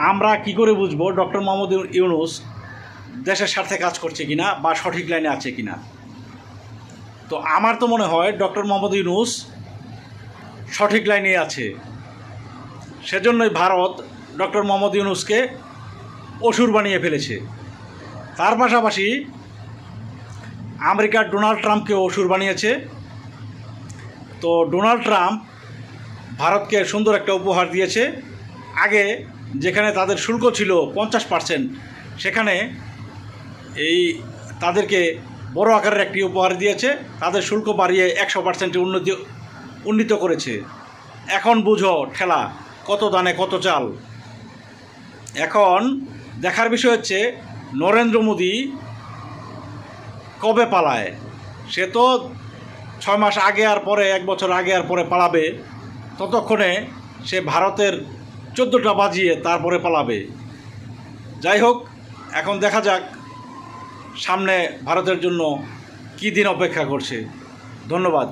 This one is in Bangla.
আমরা কি করে বুঝবো ডক্টর মোহাম্মদ ইউনূস দেশের স্বার্থে কাজ করছে কিনা বা সঠিক লাইনে আছে কিনা? তো আমার তো মনে হয় ডক্টর মোহাম্মদ ইউনূস সঠিক লাইনে আছে। সেজন্যই ভারত ডক্টর মোহাম্মদ ইউনূসকে অসুর বানিয়ে ফেলেছে। তার পাশাপাশি আমেরিকার ডোনাল্ড ট্রাম্পকেও অসুর বানিয়েছে। তো ডোনাল্ড ট্রাম্প ভারতকে সুন্দর একটা উপহার দিয়েছে। আগে যেখানে তাদের শুল্ক ছিল 50%, সেখানে তাদেরকে বড় আকারের একটি উপহার দিয়েছে। তাদের শুল্ক বাড়িয়ে 100% উন্নীত করেছে। এখন বুঝো ঠেলা, কত দানে কত চাল। এখন দেখার বিষয় হচ্ছে নরেন্দ্র মোদী কবে পালায়। সে তো 6 মাস আগে আর পরে, 1 বছর আগে আর পরে পালাবে। ততক্ষণে সে ভারতের 14টা বাজিয়ে তারপরে পালাবে। যাই হোক, এখন দেখা যাক সামনে ভারতের জন্য কী দিন অপেক্ষা করছে। ধন্যবাদ।